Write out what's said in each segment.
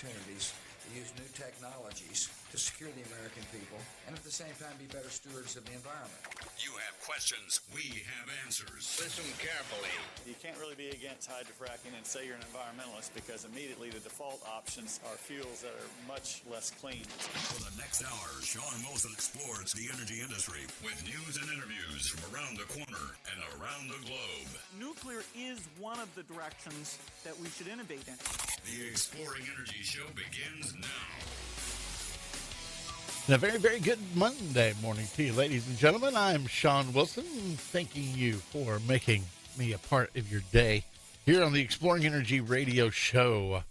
opportunities to use new technologies to secure the American people and at the same time be better stewards of the environment. You have questions, we have answers. Listen carefully. You can't really be against hydrofracking and say you're an environmentalist because immediately the default options are fuels that are much less clean. For the next hour, Sean Wilson explores the energy industry with news and interviews from around the corner and around the globe. Nuclear is one of the directions that we should innovate in. The Exploring Energy Show begins now. And a very, very good Monday morning to you, ladies and gentlemen. I'm Sean Wilson, thanking you for making me a part of your day here on the Exploring Energy Radio Show.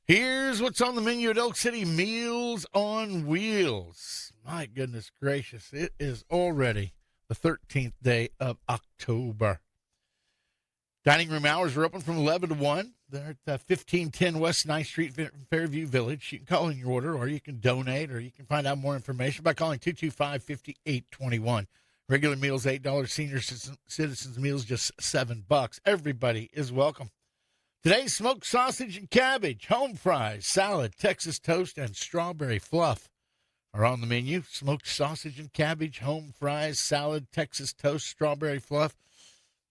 Here's what's on the menu at Elk City Meals on Wheels. My goodness gracious, it is already the 13th day of October. Dining room hours are open from 11 to 1. They're at 1510 West 9th Street, Fairview Village. You can call in your order, or you can donate, or you can find out more information by calling 225-5821. Regular meals, $8. Senior citizens meals, just $7. Everybody is welcome. Today's smoked sausage and cabbage, home fries, salad, Texas toast, and strawberry fluff are on the menu. Smoked sausage and cabbage, home fries, salad, Texas toast, strawberry fluff.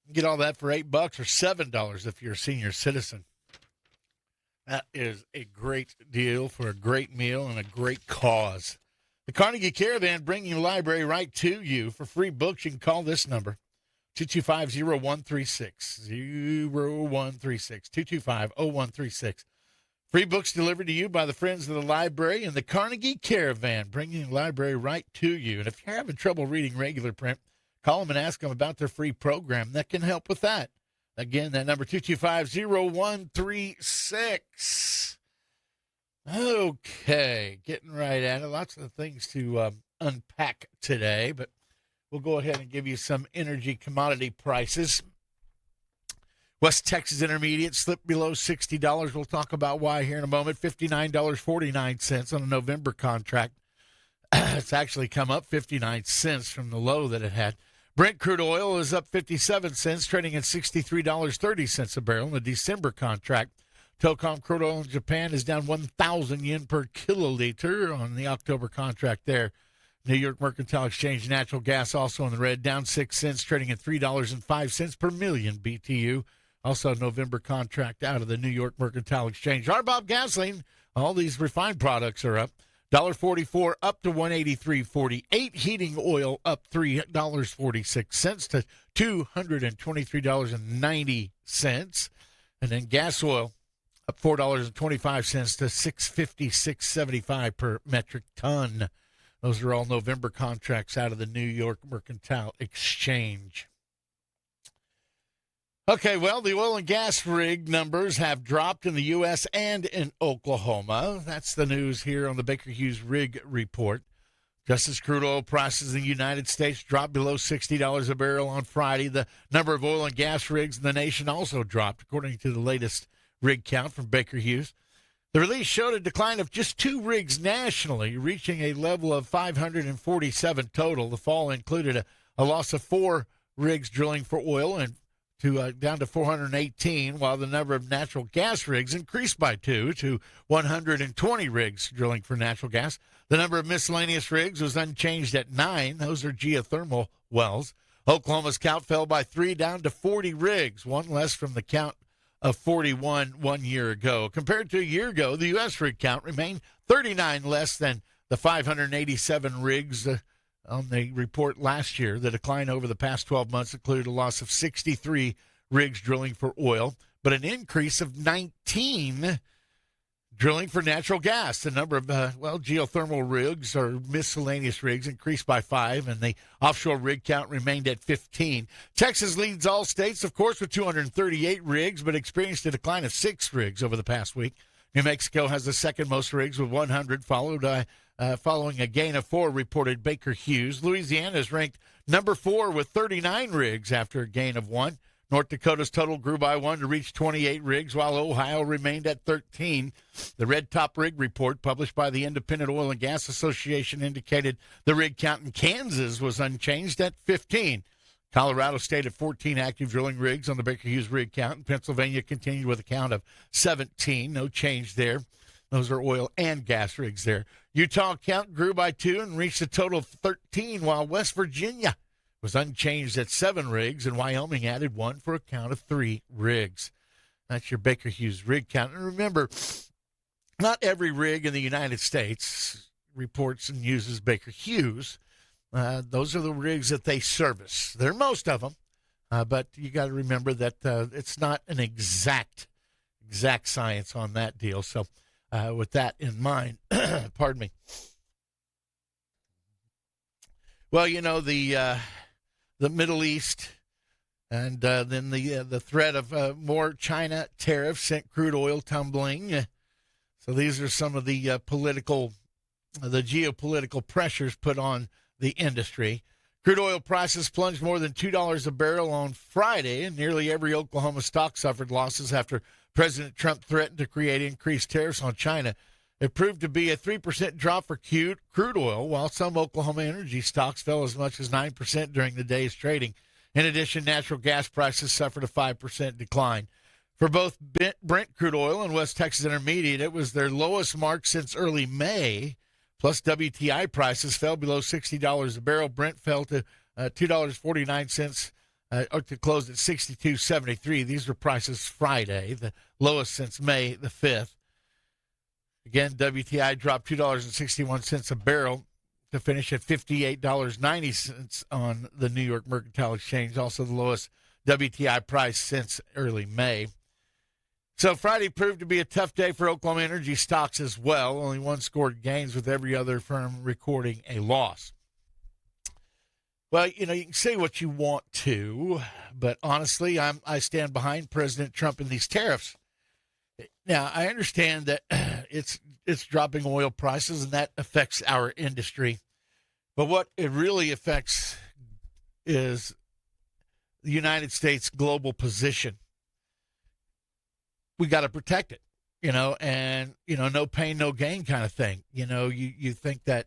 You get all that for $8 or $7 if you're a senior citizen. That is a great deal for a great meal and a great cause. The Carnegie Caravan bringing the library right to you. For free books, you can call this number, 225-0136, 0136, 225-0136. Free books delivered to you by the Friends of the Library and the Carnegie Caravan, bringing the library right to you. And if you're having trouble reading regular print, call them and ask them about their free program that can help with that. Again, that number, 225-0136. Okay, getting right at it. Lots of things to unpack today, but we'll go ahead and give you some energy commodity prices. West Texas Intermediate slipped below $60. We'll talk about why here in a moment. $59.49 on a November contract. It's actually come up 59 cents from the low that it had. Brent crude oil is up 57 cents, trading at $63.30 a barrel in the December contract. Tocom crude oil in Japan is down 1,000 yen per kiloliter on the October contract there. New York Mercantile Exchange natural gas also in the red, down 6 cents, trading at $3.05 per million BTU. Also November contract out of the New York Mercantile Exchange. RBOB gasoline, all these refined products are up. $1.44 up to $183.48. Heating oil up $3.46 to $223.90. And then gas oil up $4.25 to $656.75 per metric ton. Those are all November contracts out of the New York Mercantile Exchange. Okay, well, the oil and gas rig numbers have dropped in the U.S. and in Oklahoma. That's the news here on the Baker Hughes Rig Report. Just as crude oil prices in the United States dropped below $60 a barrel on Friday, the number of oil and gas rigs in the nation also dropped, according to the latest rig count from Baker Hughes. The release showed a decline of just 2 rigs nationally, reaching a level of 547 total. The fall included a loss of 4 rigs drilling for oil and down to 418, while the number of natural gas rigs increased by 2 to 120 rigs drilling for natural gas. The number of miscellaneous rigs was unchanged at 9. Those are geothermal wells. Oklahoma's count fell by 3 down to 40 rigs, 1 less from the count of 41 1 year ago. Compared to a year ago, the U.S. rig count remained 39 less than the 587 rigs on the report last year. The decline over the past 12 months included a loss of 63 rigs drilling for oil, but an increase of 19 drilling for natural gas. The number of, geothermal rigs or miscellaneous rigs increased by 5, and the offshore rig count remained at 15. Texas leads all states, of course, with 238 rigs, but experienced a decline of 6 rigs over the past week. New Mexico has the second most rigs with 100, following a gain of 4, reported Baker Hughes. Louisiana is ranked number 4 with 39 rigs after a gain of 1. North Dakota's total grew by 1 to reach 28 rigs, while Ohio remained at 13. The Red Top Rig Report, published by the Independent Oil and Gas Association, indicated the rig count in Kansas was unchanged at 15. Colorado stayed at 14 active drilling rigs on the Baker Hughes rig count, and Pennsylvania continued with a count of 17. No change there. Those are oil and gas rigs there. Utah count grew by 2 and reached a total of 13, while West Virginia was unchanged at 7 rigs, and Wyoming added 1 for a count of 3 rigs. That's your Baker Hughes rig count. And remember, not every rig in the United States reports and uses Baker Hughes. Those are the rigs that they service. There are most of them, but you got to remember that it's not an exact science on that deal. So with that in mind, pardon me. Well, you know, the Middle East and then the threat of more China tariffs sent crude oil tumbling. So these are some of the geopolitical pressures put on the industry. Crude oil prices plunged more than $2 a barrel on Friday, and nearly every Oklahoma stock suffered losses after President Trump threatened to create increased tariffs on China. It proved to be a 3% drop for crude oil, while some Oklahoma energy stocks fell as much as 9% during the day's trading. In addition, natural gas prices suffered a 5% decline. For both Brent crude oil and West Texas Intermediate, it was their lowest mark since early May. Plus, WTI prices fell below $60 a barrel. Brent fell to $2.49 to close at $62.73. These were prices Friday, the lowest since May the 5th. Again, WTI dropped $2.61 a barrel to finish at $58.90 on the New York Mercantile Exchange, also the lowest WTI price since early May. So Friday proved to be a tough day for Oklahoma energy stocks as well. Only one scored gains, with every other firm recording a loss. Well, you know, you can say what you want to, but honestly, I stand behind President Trump in these tariffs. Now, I understand that it's dropping oil prices, and that affects our industry. But what it really affects is the United States' global position. We got to protect it, you know, and, you know, no pain, no gain kind of thing. You know, you think that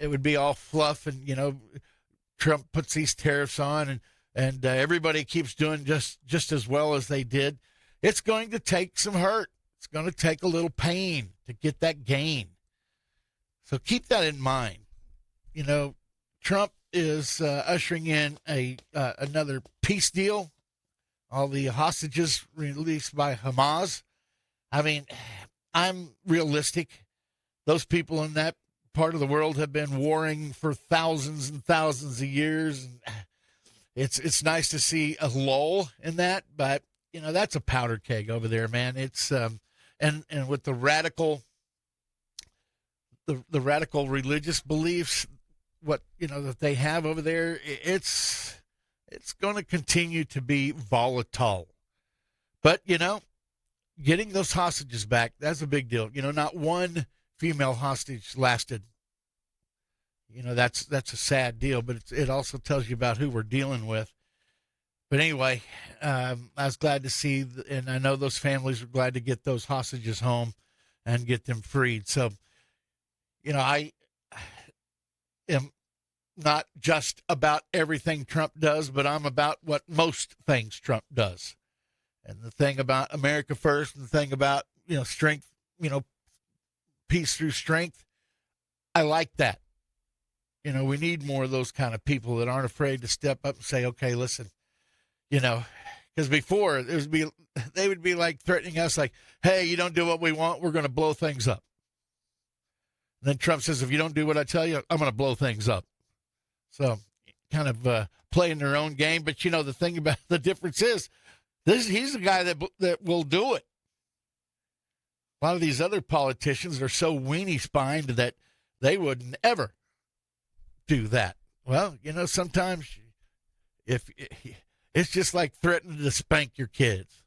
it would be all fluff and, you know, Trump puts these tariffs on and everybody keeps doing just as well as they did. It's going to take some hurt. It's going to take a little pain to get that gain. So keep that in mind. You know, Trump is ushering in another peace deal. All the hostages released by Hamas. I mean, I'm realistic. Those people in that part of the world have been warring for thousands and thousands of years. And it's nice to see a lull in that, but you know, that's a powder keg over there, man. It's and with the radical religious beliefs, what, you know, that they have over there, it's going to continue to be volatile. But, you know, getting those hostages back, that's a big deal. You know, not one female hostage lasted. You know, that's a sad deal, but it also tells you about who we're dealing with. But anyway, I was glad to see, and I know those families were glad to get those hostages home and get them freed. So, you know, I am not just about everything Trump does, but I'm about what most things Trump does. And the thing about America first, and the thing about, you know, strength, you know, peace through strength, I like that. You know, we need more of those kind of people that aren't afraid to step up and say, okay, listen, you know, because before they would be like threatening us, like, hey, you don't do what we want, we're going to blow things up. And then Trump says, if you don't do what I tell you, I'm going to blow things up. So kind of playing their own game. But, you know, the thing about the difference is he's the guy that will do it. A lot of these other politicians are so weenie-spined that they wouldn't ever do that. Well, you know, sometimes if it's just like threatening to spank your kids.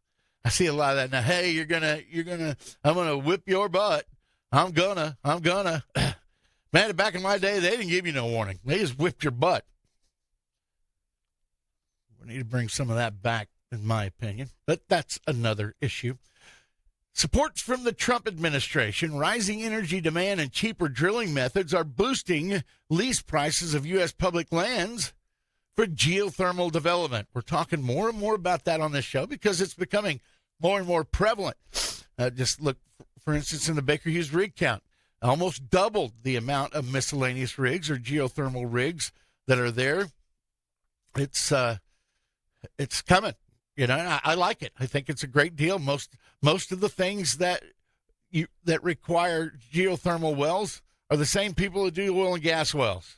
I see a lot of that now. Hey, I'm going to whip your butt. I'm gonna. Man, back in my day, they didn't give you no warning. They just whipped your butt. We need to bring some of that back, in my opinion. But that's another issue. Supports from the Trump administration, rising energy demand, and cheaper drilling methods are boosting lease prices of U.S. public lands for geothermal development. We're talking more and more about that on this show because it's becoming more and more prevalent. Just look for instance, in the Baker Hughes rig count, almost doubled the amount of miscellaneous rigs or geothermal rigs that are there. It's coming. And I like it. I think it's a great deal. Most of the things that require geothermal wells are the same people that do oil and gas wells.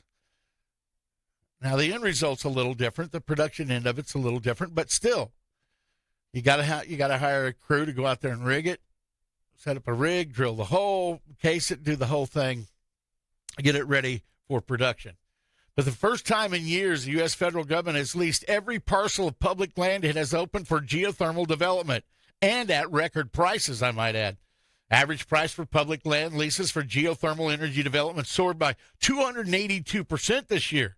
Now, the end result's a little different. The production end of it's a little different, but still, you got to hire a crew to go out there and rig it, set up a rig, drill the hole, case it, do the whole thing, get it ready for production. For the first time in years, the U.S. federal government has leased every parcel of public land it has opened for geothermal development, and at record prices, I might add. Average price for public land leases for geothermal energy development soared by 282% this year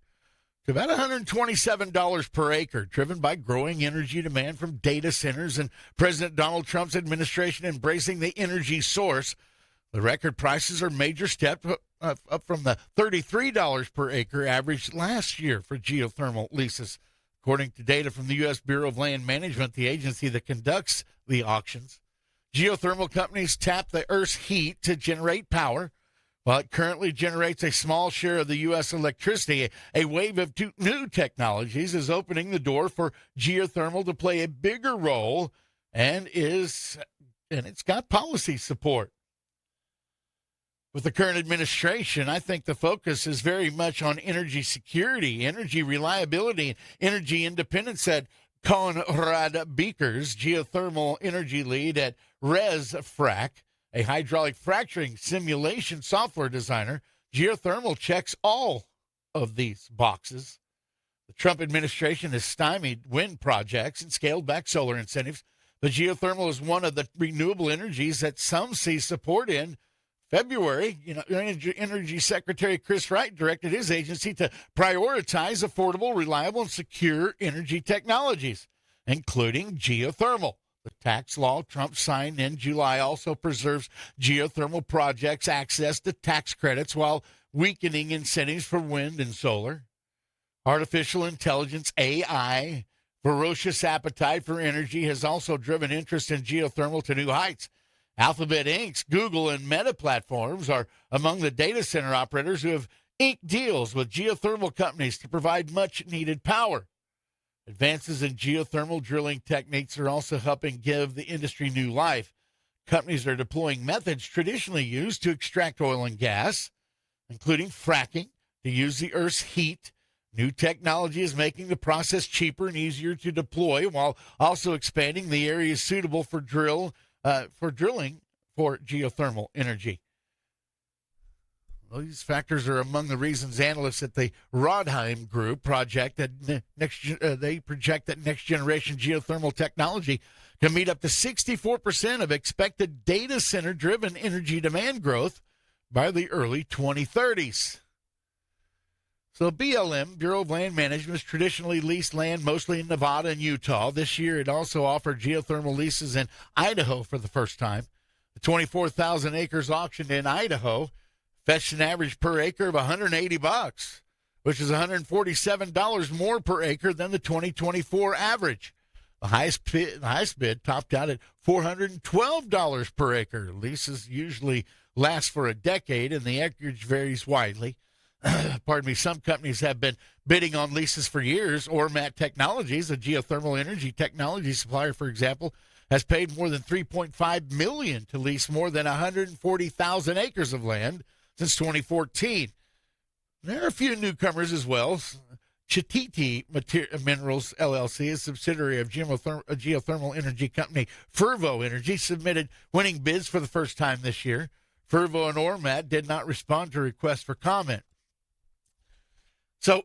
to about $127 per acre, driven by growing energy demand from data centers and President Donald Trump's administration embracing the energy source. The record prices are a major step up from the $33 per acre average last year for geothermal leases, according to data from the U.S. Bureau of Land Management, the agency that conducts the auctions. Geothermal companies tap the Earth's heat to generate power. While it currently generates a small share of the U.S. electricity, a wave of new technologies is opening the door for geothermal to play a bigger role, and it's got policy support. With the current administration, I think the focus is very much on energy security, energy reliability, and energy independence, said Conrad Beekers, geothermal energy lead at ResFrac, a hydraulic fracturing simulation software designer. Geothermal checks all of these boxes. The Trump administration has stymied wind projects and scaled back solar incentives, but geothermal is one of the renewable energies that some see support in. February, Energy Secretary Chris Wright directed his agency to prioritize affordable, reliable, and secure energy technologies, including geothermal. The tax law Trump signed in July also preserves geothermal projects' access to tax credits while weakening incentives for wind and solar. Artificial intelligence, AI, ferocious appetite for energy has also driven interest in geothermal to new heights. Alphabet Inc.'s Google and Meta platforms are among the data center operators who have inked deals with geothermal companies to provide much-needed power. Advances in geothermal drilling techniques are also helping give the industry new life. Companies are deploying methods traditionally used to extract oil and gas, including fracking, to use the Earth's heat. New technology is making the process cheaper and easier to deploy, while also expanding the areas suitable for drilling for geothermal energy. Well, these factors are among the reasons analysts at the Rodheim Group project that they project that next generation geothermal technology can meet up to 64% of expected data center driven energy demand growth by the early 2030s. So BLM, Bureau of Land Management, has traditionally leased land mostly in Nevada and Utah. This year, it also offered geothermal leases in Idaho for the first time. The 24,000 acres auctioned in Idaho fetched an average per acre of $180, which is $147 more per acre than the 2024 average. The highest bid topped out at $412 per acre. Leases usually last for a decade, and the acreage varies widely. Pardon me, some companies have been bidding on leases for years. Ormat Technologies, a geothermal energy technology supplier, for example, has paid more than $3.5 million to lease more than 140,000 acres of land since 2014. There are a few newcomers as well. Chititi Minerals, LLC, a subsidiary of geothermal energy company Fervo Energy, submitted winning bids for the first time this year. Fervo and Ormat did not respond to requests for comment. So,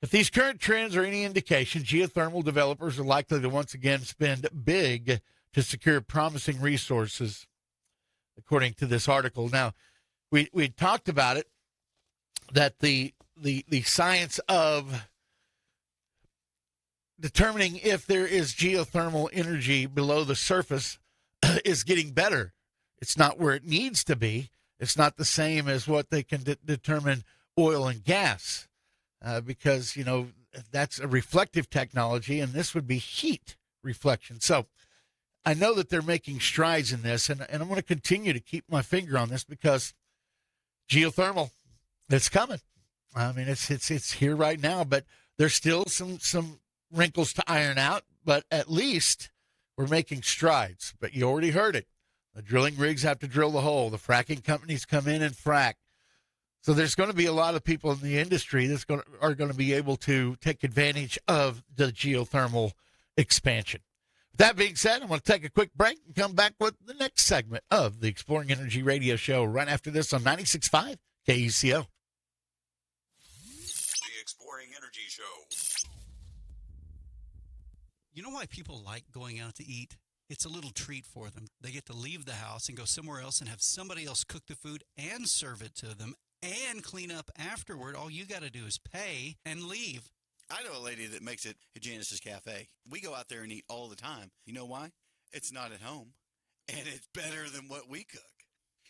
if these current trends are any indication, geothermal developers are likely to once again spend big to secure promising resources, according to this article. Now, we talked about it, that the science of determining if there is geothermal energy below the surface is getting better. It's not where it needs to be. It's not the same as what they can determine oil and gas, because, that's a reflective technology, and this would be heat reflection. So I know that they're making strides in this, and I'm going to continue to keep my finger on this because geothermal, it's coming. I mean, it's here right now, but there's still some wrinkles to iron out, but at least we're making strides. But you already heard it. The drilling rigs have to drill the hole. The fracking companies come in and frack. So there's going to be a lot of people in the industry that are going to be able to take advantage of the geothermal expansion. With that being said, I'm going to take a quick break and come back with the next segment of the Exploring Energy Radio Show right after this on 96.5 KECO. The Exploring Energy Show. You know why people like going out to eat? It's a little treat for them. They get to leave the house and go somewhere else and have somebody else cook the food and serve it to them and clean up afterward. All you got to do is pay and leave. I know a lady that makes it at Janice's Cafe. We go out there and eat all the time. You know why? It's not at home, and it's better than what we cook.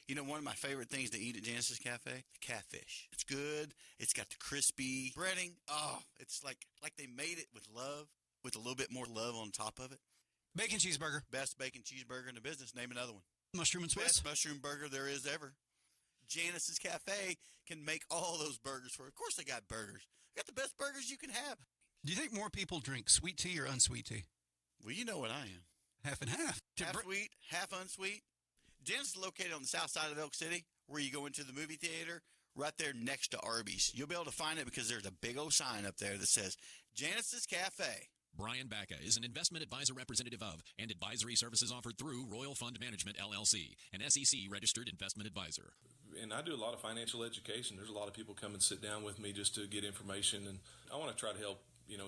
You know, one of my favorite things to eat at Janice's Cafe? Catfish. It's good. It's got the crispy breading. Oh, it's like they made it with love, with a little bit more love on top of it. Bacon cheeseburger. Best bacon cheeseburger in the business. Name another one. Mushroom and Swiss. Best mushroom burger there is ever. Janice's Cafe can make all those burgers for. Of course, they got burgers. They got the best burgers you can have. Do you think more people drink sweet tea or unsweet tea? Well, you know what I am. Half and half. Half sweet, half unsweet. Janice is located on the south side of Elk City, where you go into the movie theater, right there next to Arby's. You'll be able to find it because there's a big old sign up there that says Janice's Cafe. Brian Bacca is an investment advisor representative of and advisory services offered through Royal Fund Management, LLC, an SEC-registered investment advisor. And I do a lot of financial education. There's a lot of people come and sit down with me just to get information, and I want to try to help,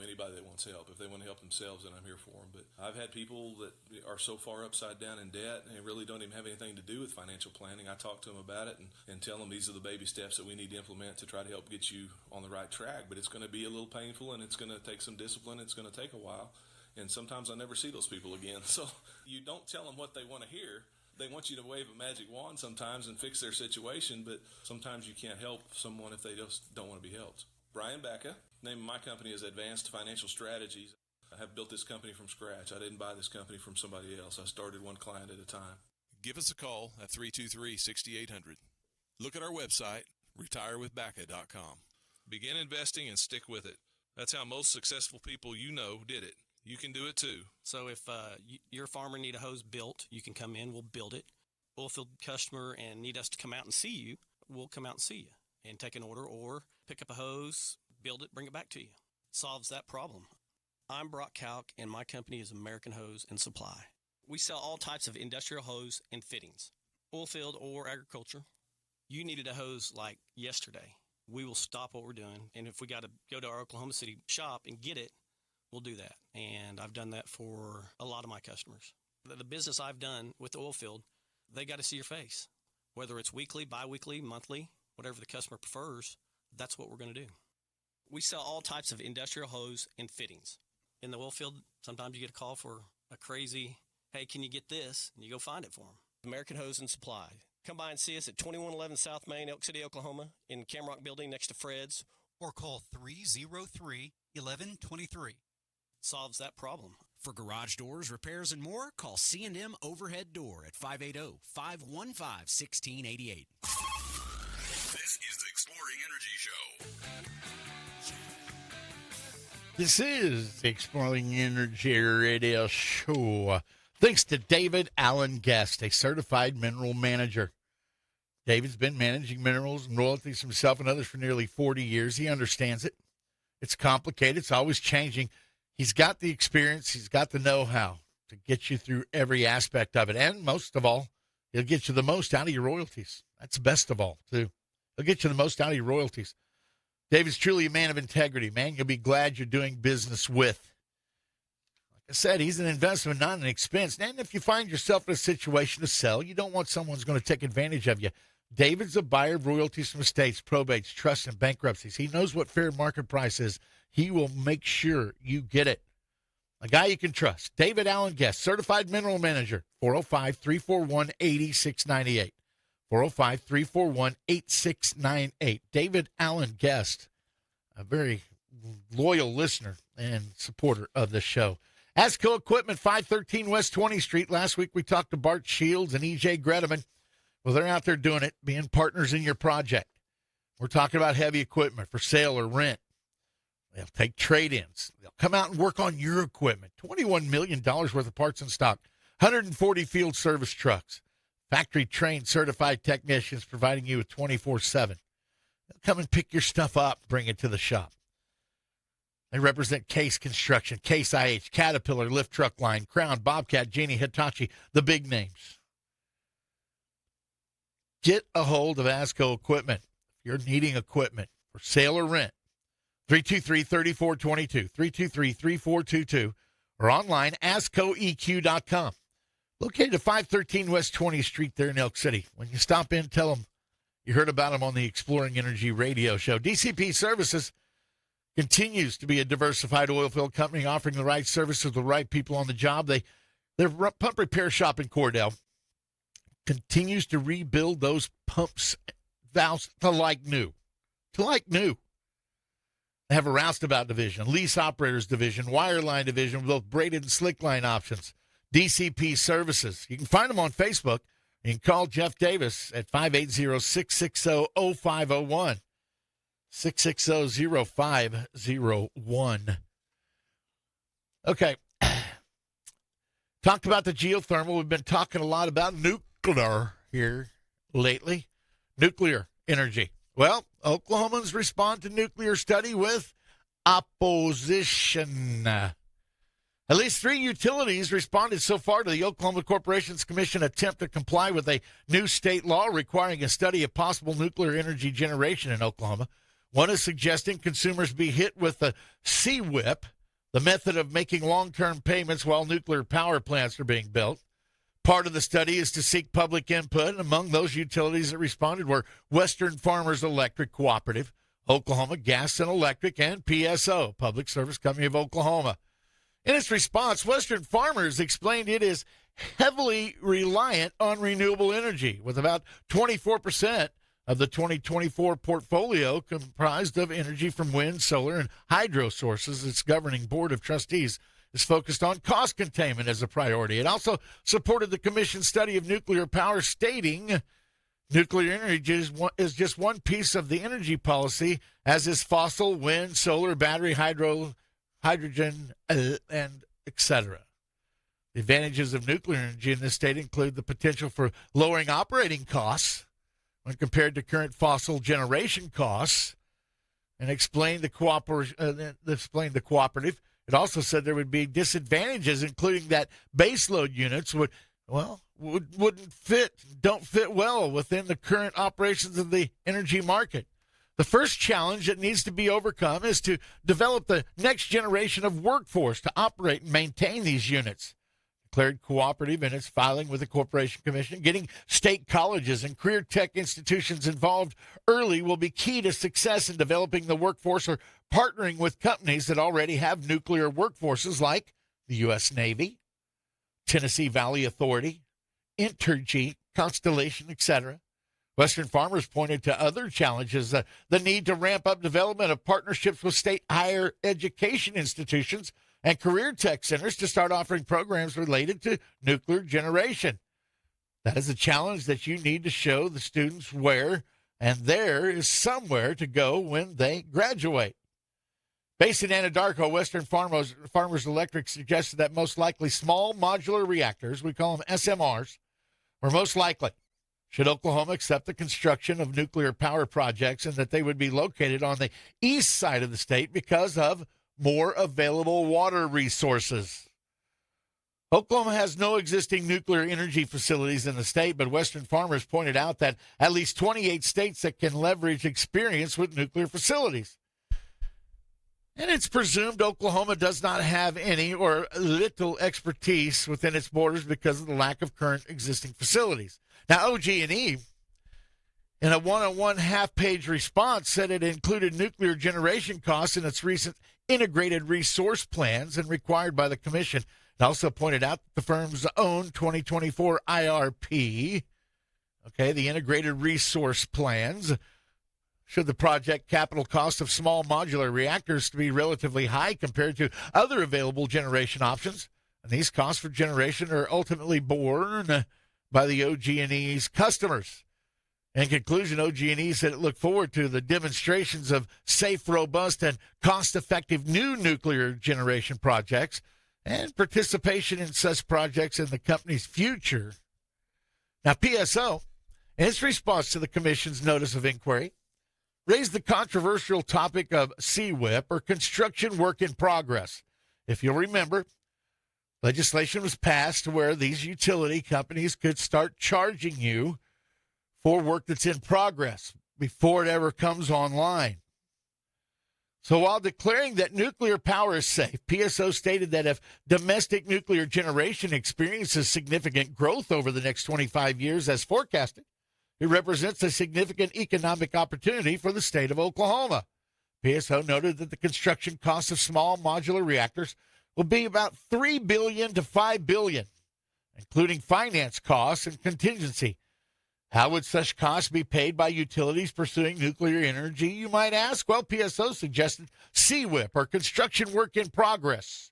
anybody that wants help. If they want to help themselves, then I'm here for them. But I've had people that are so far upside down in debt and really don't even have anything to do with financial planning. I talk to them about it and tell them these are the baby steps that we need to implement to try to help get you on the right track. But it's going to be a little painful, and it's going to take some discipline. It's going to take a while. And sometimes I never see those people again. So you don't tell them what they want to hear. They want you to wave a magic wand sometimes and fix their situation, but sometimes you can't help someone if they just don't want to be helped. Brian Bacca, name of my company is Advanced Financial Strategies. I have built this company from scratch. I didn't buy this company from somebody else. I started one client at a time. Give us a call at 323-6800. Look at our website, retirewithbacca.com. Begin investing and stick with it. That's how most successful people did it. You can do it too. So if your farmer need a hose built, you can come in, we'll build it. Oilfield customer and need us to come out and see you, we'll come out and see you and take an order or pick up a hose, build it, bring it back to you. Solves that problem. I'm Brock Kalk, and my company is American Hose and Supply. We sell all types of industrial hose and fittings, oilfield or agriculture. You needed a hose like yesterday. We will stop what we're doing, and if we got to go to our Oklahoma City shop and get it, we'll do that. And I've done that for a lot of my customers. The business I've done with the oil field, they got to see your face. Whether it's weekly, bi-weekly, monthly, whatever the customer prefers, that's what we're going to do. We sell all types of industrial hose and fittings. In the oil field, sometimes you get a call for a crazy, hey, can you get this? And you go find it for them. American Hose and Supply. Come by and see us at 2111 South Main, Elk City, Oklahoma, in Camrock Building next to Fred's. Or call 303-1123. Solves that problem. For garage doors, repairs, and more, call C&M Overhead Door at 580-515-1688. This is the Exploring Energy Show. This is the Exploring Energy Radio Show. Thanks to David Allen Guest, a certified mineral manager. David's been managing minerals and royalties himself and others for nearly 40 years. He understands it. It's complicated. It's always changing. He's got the experience. He's got the know-how to get you through every aspect of it. And most of all, he'll get you the most out of your royalties. That's best of all, too. He'll get you the most out of your royalties. David's truly a man of integrity, man. You'll be glad you're doing business with. Like I said, he's an investment, not an expense. And if you find yourself in a situation to sell, you don't want someone who's going to take advantage of you. David's a buyer of royalties from estates, probates, trusts, and bankruptcies. He knows what fair market price is. He will make sure you get it. A guy you can trust. David Allen Guest, certified mineral manager, 405-341-8698. 405-341-8698. David Allen Guest, a very loyal listener and supporter of the show. ASCO Equipment, 513 West 20th Street. Last week we talked to Bart Shields and E.J. Gredeman. Well, they're out there doing it, being partners in your project. We're talking about heavy equipment for sale or rent. They'll take trade-ins. They'll come out and work on your equipment. $21 million worth of parts in stock. 140 field service trucks. Factory-trained, certified technicians providing you with 24/7. They'll come and pick your stuff up, bring it to the shop. They represent Case Construction, Case IH, Caterpillar, Lift Truck Line, Crown, Bobcat, Genie, Hitachi, the big names. Get a hold of ASCO Equipment. If you're needing equipment for sale or rent, 323-3422, 323-3422, or online, ASCOEQ.com. Located at 513 West 20th Street there in Elk City. When you stop in, tell them you heard about them on the Exploring Energy radio show. DCP Services continues to be a diversified oil field company offering the right service to the right people on the job. Their pump repair shop in Cordell continues to rebuild those pumps, valves to like new. They have a roustabout division, lease operators division, wireline division, with both braided and slick line options. DCP Services. You can find them on Facebook. You can call Jeff Davis at 580-660-0501. 660-0501. Okay. Talked about the geothermal. We've been talking a lot about nuclear here lately. Nuclear energy. Well, Oklahomans respond to nuclear study with opposition. At least 3 utilities responded so far to the Oklahoma Corporations Commission attempt to comply with a new state law requiring a study of possible nuclear energy generation in Oklahoma. One is suggesting consumers be hit with the CWIP, the method of making long-term payments while nuclear power plants are being built. Part of the study is to seek public input, and among those utilities that responded were Western Farmers Electric Cooperative, Oklahoma Gas and Electric, and PSO, Public Service Company of Oklahoma. In its response, Western Farmers explained it is heavily reliant on renewable energy, with about 24% of the 2024 portfolio comprised of energy from wind, solar, and hydro sources. Its governing board of trustees is focused on cost containment as a priority. It also supported the commission's study of nuclear power, stating nuclear energy is just one piece of the energy policy, as is fossil, wind, solar, battery, hydrogen, and etc. The advantages of nuclear energy in this state include the potential for lowering operating costs when compared to current fossil generation costs, and explained the cooperative. It also said there would be disadvantages, including that baseload units don't fit well within the current operations of the energy market. The first challenge that needs to be overcome is to develop the next generation of workforce to operate and maintain these units. Declared cooperative in its filing with the Corporation Commission, getting state colleges and career tech institutions involved early will be key to success in developing the workforce, or partnering with companies that already have nuclear workforces like the U.S. Navy, Tennessee Valley Authority, Entergy, Constellation, etc. Western Farmers pointed to other challenges, the need to ramp up development of partnerships with state higher education institutions and career tech centers to start offering programs related to nuclear generation. That is a challenge that you need to show the students where, and there is somewhere to go when they graduate. Based in Anadarko, Western Farmers Electric suggested that most likely small modular reactors, we call them SMRs, were most likely should Oklahoma accept the construction of nuclear power projects, and that they would be located on the east side of the state because of more available water resources. Oklahoma has no existing nuclear energy facilities in the state, but Western Farmers pointed out that at least 28 states that can leverage experience with nuclear facilities. And it's presumed Oklahoma does not have any or little expertise within its borders because of the lack of current existing facilities. Now, OG&E, in a one-on-one half-page response, said it included nuclear generation costs in its recent integrated resource plans and required by the commission. It also pointed out that the firm's own 2024 IRP, the integrated resource plans, should the project capital cost of small modular reactors to be relatively high compared to other available generation options. And these costs for generation are ultimately borne by the OG&E's customers. In conclusion, OG&E said it looked forward to the demonstrations of safe, robust, and cost-effective new nuclear generation projects and participation in such projects in the company's future. Now, PSO, in its response to the Commission's notice of inquiry, raised the controversial topic of CWIP, or construction work in progress. If you'll remember, legislation was passed where these utility companies could start charging you for work that's in progress before it ever comes online. So while declaring that nuclear power is safe, PSO stated that if domestic nuclear generation experiences significant growth over the next 25 years as forecasted, it represents a significant economic opportunity for the state of Oklahoma. PSO noted that the construction costs of small modular reactors will be about $3 billion to $5 billion, including finance costs and contingency. How would such costs be paid by utilities pursuing nuclear energy, you might ask? Well, PSO suggested CWIP, or construction work in progress,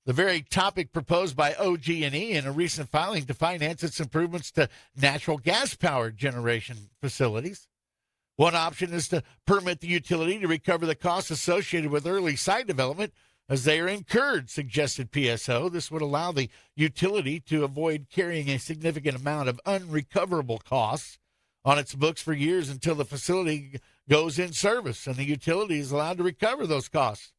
the very topic proposed by OG&E in a recent filing to finance its improvements to natural gas-powered generation facilities. One option is to permit the utility to recover the costs associated with early site development as they are incurred, suggested PSO. This would allow the utility to avoid carrying a significant amount of unrecoverable costs on its books for years until the facility goes in service, and the utility is allowed to recover those costs.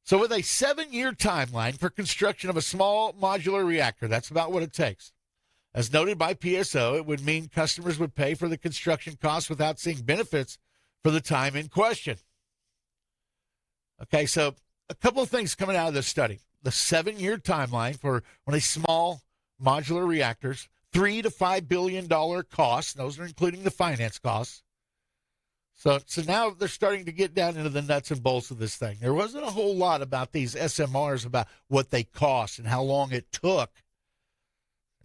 So with a 7-year timeline for construction of a small modular reactor, that's about what it takes. As noted by PSO, it would mean customers would pay for the construction costs without seeing benefits for the time in question. Okay, so a couple of things coming out of this study. The 7-year timeline for one of these small modular reactors, $3 to $5 billion costs. Those are including the finance costs. So now they're starting to get down into the nuts and bolts of this thing. There wasn't a whole lot about these SMRs, about what they cost and how long it took.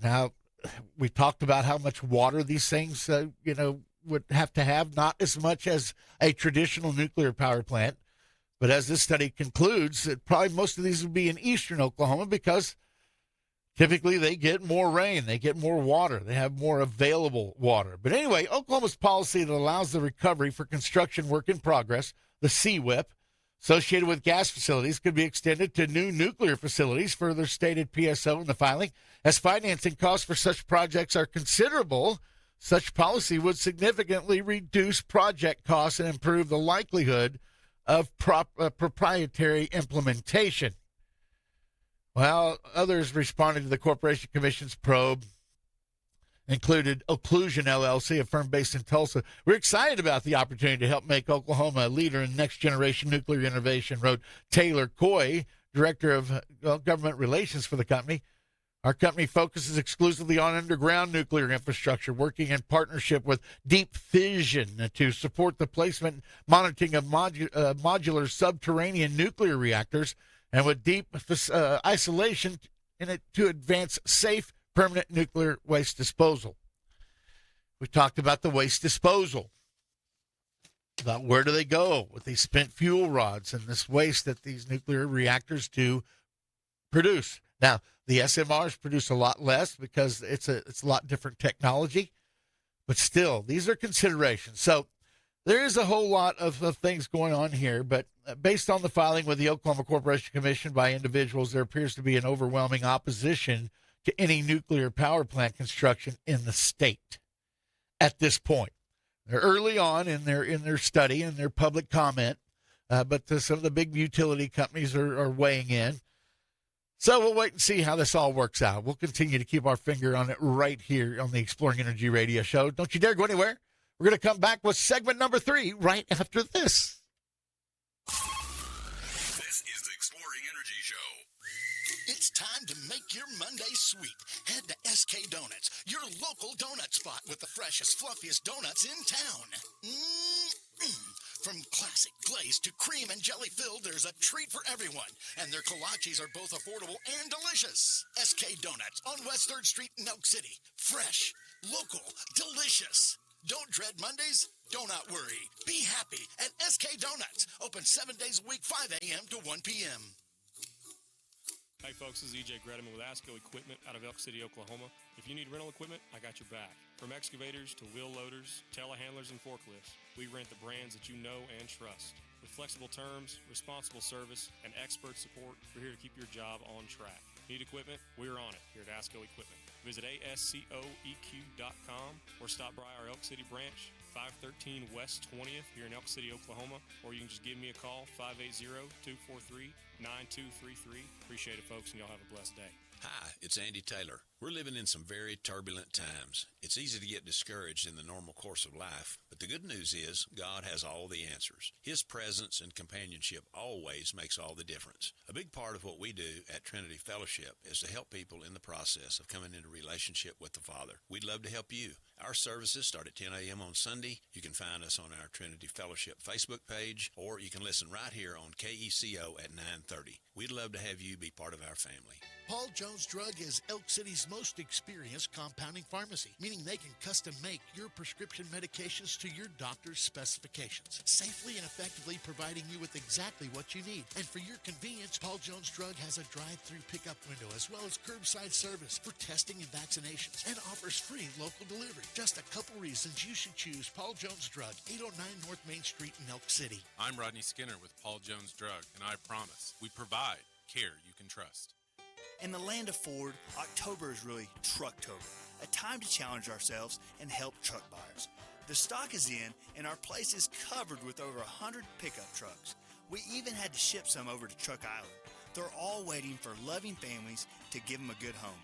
Now, we talked about how much water these things, would have to have, not as much as a traditional nuclear power plant. But as this study concludes, that probably most of these would be in eastern Oklahoma because typically they get more rain, they get more water, they have more available water. But anyway, Oklahoma's policy that allows the recovery for construction work in progress, the CWIP, associated with gas facilities could be extended to new nuclear facilities, further stated PSO in the filing. As financing costs for such projects are considerable, such policy would significantly reduce project costs and improve the likelihood of proprietary implementation. Well, others responding to the Corporation Commission's probe included Occlusion LLC, a firm based in Tulsa. We're excited about the opportunity to help make Oklahoma a leader in next-generation nuclear innovation, wrote Taylor Coy, Director of Government Relations for the company. Our company focuses exclusively on underground nuclear infrastructure, working in partnership with Deep Fission to support the placement and monitoring of modular subterranean nuclear reactors, and with deep isolation in it to advance safe, permanent nuclear waste disposal. We talked about the waste disposal, about where do they go with these spent fuel rods and this waste that these nuclear reactors do produce. Now, the SMRs produce a lot less because it's a lot different technology, but still, these are considerations. So there is a whole lot of things going on here, but based on the filing with the Oklahoma Corporation Commission by individuals, there appears to be an overwhelming opposition to any nuclear power plant construction in the state at this point. They're early on in their study and their public comment, but some of the big utility companies are weighing in. So we'll wait and see how this all works out. We'll continue to keep our finger on it right here on the Exploring Energy Radio Show. Don't you dare go anywhere. We're going to come back with segment number 3 right after this. This is the Exploring Energy Show. It's time to make your Monday sweet. Head to SK Donuts, your local donut spot with the freshest, fluffiest donuts in town. From classic glazed to cream and jelly filled, there's a treat for everyone. And their kolaches are both affordable and delicious. SK Donuts on West 3rd Street in Elk City. Fresh, local, delicious. Don't dread Mondays? Do not worry. Be happy at SK Donuts. Open 7 days a week, 5 a.m. to 1 p.m. Hey folks, this is EJ Grediman with ASCO Equipment out of Elk City, Oklahoma. If you need rental equipment, I got your back. From excavators to wheel loaders, telehandlers, and forklifts, we rent the brands that you know and trust. With flexible terms, responsible service, and expert support, we're here to keep your job on track. Need equipment? We're on it here at ASCO Equipment. Visit ASCOEQ.com or stop by our Elk City branch, 513 West 20th here in Elk City, Oklahoma, or you can just give me a call, 580-243-9233. Appreciate it, folks, and y'all have a blessed day. Hi, it's Andy Taylor. We're living in some very turbulent times. It's easy to get discouraged in the normal course of life, but the good news is God has all the answers. His presence and companionship always makes all the difference. A big part of what we do at Trinity Fellowship is to help people in the process of coming into relationship with the Father. We'd love to help you. Our services start at 10 a.m. on Sunday. You can find us on our Trinity Fellowship Facebook page, or you can listen right here on KECO at 9:30. We'd love to have you be part of our family. Paul Jones Drug is Elk City's most experienced compounding pharmacy, meaning they can custom make your prescription medications to your doctor's specifications, safely and effectively providing you with exactly what you need. And for your convenience, Paul Jones Drug has a drive-through pickup window as well as curbside service for testing and vaccinations, and offers free local delivery. Just a couple reasons you should choose Paul Jones Drug, 809 North Main Street in Elk City. I'm Rodney Skinner with Paul Jones Drug, and I promise we provide care you can trust. In the land of Ford, October is really Trucktober, a time to challenge ourselves and help truck buyers. The stock is in, and our place is covered with over 100 pickup trucks. We even had to ship some over to Truck Island. They're all waiting for loving families to give them a good home.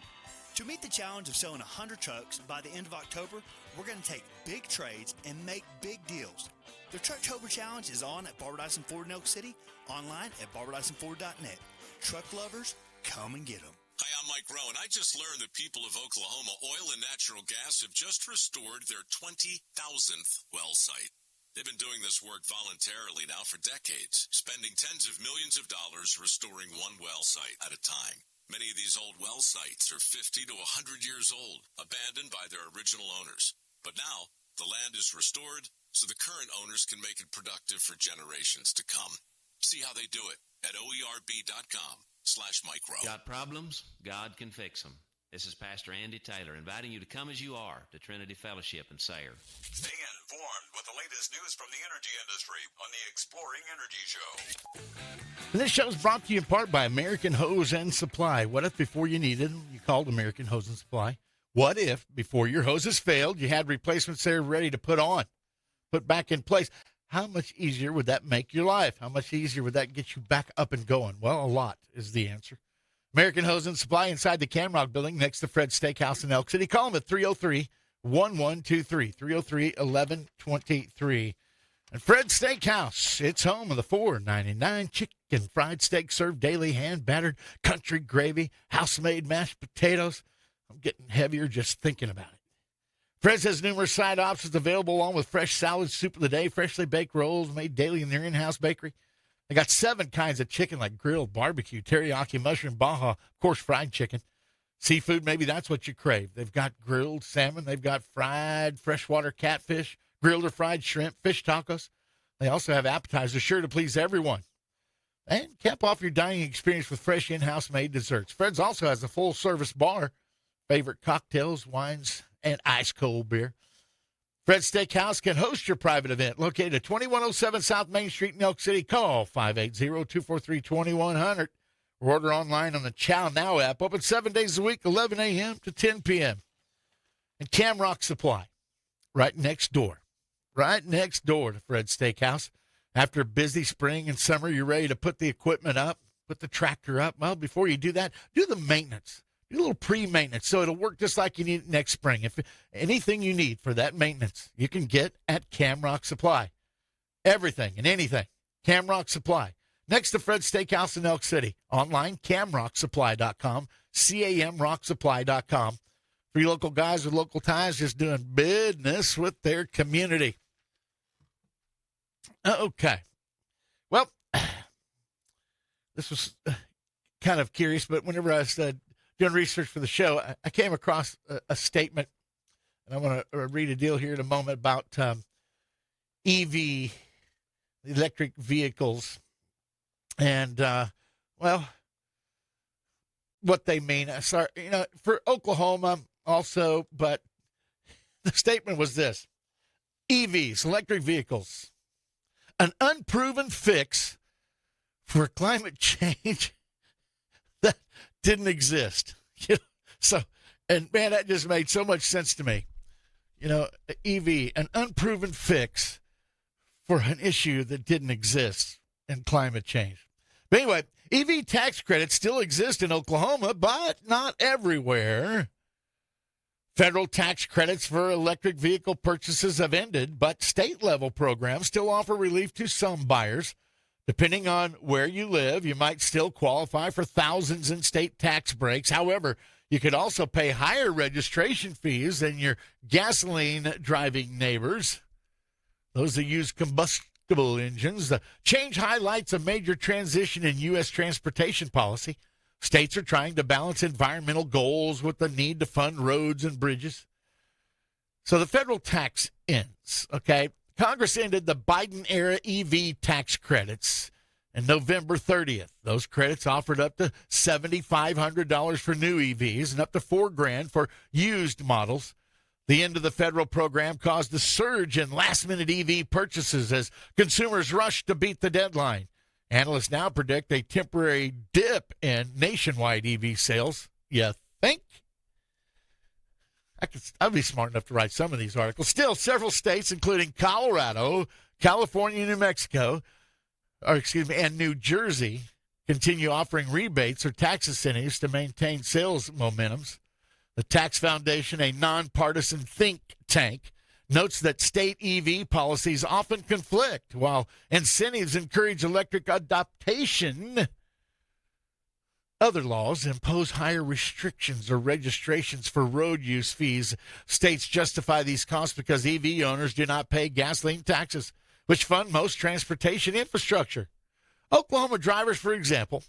To meet the challenge of selling 100 trucks by the end of October, we're going to take big trades and make big deals. The Trucktober Challenge is on at Barbara Dyson Ford in Elk City, online at barbadysonford.net. Truck lovers, come and get them. Hi, I'm Mike Rowe, and I just learned that people of Oklahoma Oil and Natural Gas have just restored their 20,000th well site. They've been doing this work voluntarily now for decades, spending tens of millions of dollars restoring one well site at a time. Many of these old well sites are 50 to 100 years old, abandoned by their original owners. But now, the land is restored, so the current owners can make it productive for generations to come. See how they do it at oerb.com/Mike Rowe. Got problems? God can fix them. This is Pastor Andy Taylor inviting you to come as you are to Trinity Fellowship in Sayre. Stay informed with the latest news from the energy industry on the Exploring Energy Show. And this show is brought to you in part by American Hose and Supply. What if before you needed them, you called American Hose and Supply? What if before your hoses failed, you had replacements there ready to put back in place? How much easier would that make your life? How much easier would that get you back up and going? Well, a lot is the answer. American Hose and Supply inside the Camrock building next to Fred's Steakhouse in Elk City. Call them at 303-1123, 303-1123. And Fred's Steakhouse, it's home of the $4.99 chicken fried steak served daily, hand-battered country gravy, house-made mashed potatoes. I'm getting heavier just thinking about it. Fred's has numerous side options available along with fresh salad, soup of the day, freshly baked rolls made daily in their in-house bakery. They got 7 kinds of chicken like grilled, barbecue, teriyaki, mushroom, baja, of course, fried chicken. Seafood, maybe that's what you crave. They've got grilled salmon. They've got fried freshwater catfish, grilled or fried shrimp, fish tacos. They also have appetizers sure to please everyone. And cap off your dining experience with fresh in-house made desserts. Fred's also has a full-service bar, favorite cocktails, wines, and ice-cold beer. Fred's Steakhouse can host your private event located at 2107 South Main Street in Elk City. Call 580-243-2100 or order online on the Chow Now app. Open 7 days a week, 11 a.m. to 10 p.m. And Camrock Supply, right next door to Fred's Steakhouse. After a busy spring and summer, you're ready to put the equipment up, put the tractor up. Well, before you do that, do the maintenance. Do a little pre-maintenance so it'll work just like you need it next spring. If anything you need for that maintenance, you can get at Camrock Supply. Everything and anything. Camrock Supply. Next to Fred's Steakhouse in Elk City. Online, camrocksupply.com, camrocksupply.com. For your local guys with local ties just doing business with their community. Okay. Well, this was kind of curious, but whenever I was doing research for the show, I came across a statement And I'm going to read a deal here in a moment about EV, electric vehicles, and, what they mean. Sorry, for Oklahoma also, but the statement was this: EVs, electric vehicles, an unproven fix for climate change that didn't exist. So, and man, that just made so much sense to me. EV, an unproven fix for an issue that didn't exist in climate change. But anyway, EV tax credits still exist in Oklahoma, but not everywhere. Federal tax credits for electric vehicle purchases have ended, but state-level programs still offer relief to some buyers. Depending on where you live, you might still qualify for thousands in state tax breaks. However, you could also pay higher registration fees than your gasoline-driving neighbors, those that use combustible engines. The change highlights a major transition in U.S. transportation policy. States are trying to balance environmental goals with the need to fund roads and bridges. So the federal tax ends, okay? Congress ended the Biden-era EV tax credits on November 30th. Those credits offered up to $7,500 for new EVs and up to $4,000 for used models. The end of the federal program caused a surge in last-minute EV purchases as consumers rushed to beat the deadline. Analysts now predict a temporary dip in nationwide EV sales. You think? I'd be smart enough to write some of these articles. Still, several states, including Colorado, California, New Mexico, and New Jersey, continue offering rebates or tax incentives to maintain sales momentums. The Tax Foundation, a nonpartisan think tank, notes that state EV policies often conflict. While incentives encourage electric adoption, other laws impose higher restrictions or registrations for road use fees. States justify these costs because EV owners do not pay gasoline taxes, which fund most transportation infrastructure. Oklahoma drivers, for example,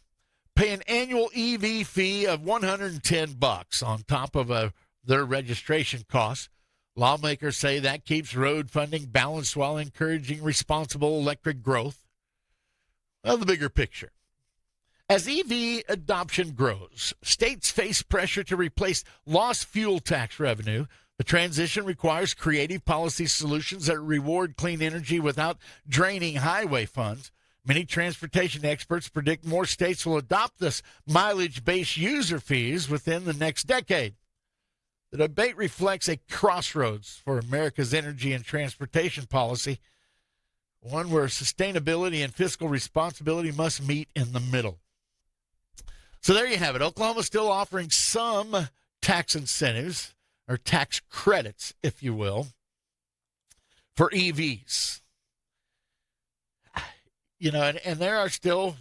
pay an annual EV fee of $110 on top of their registration costs. Lawmakers say that keeps road funding balanced while encouraging responsible electric growth. Well, the bigger picture. As EV adoption grows, states face pressure to replace lost fuel tax revenue. The transition requires creative policy solutions that reward clean energy without draining highway funds. Many transportation experts predict more states will adopt this mileage-based user fees within the next decade. The debate reflects a crossroads for America's energy and transportation policy, one where sustainability and fiscal responsibility must meet in the middle. So there you have it. Oklahoma's still offering some tax incentives, or tax credits, if you will, for EVs. And there are still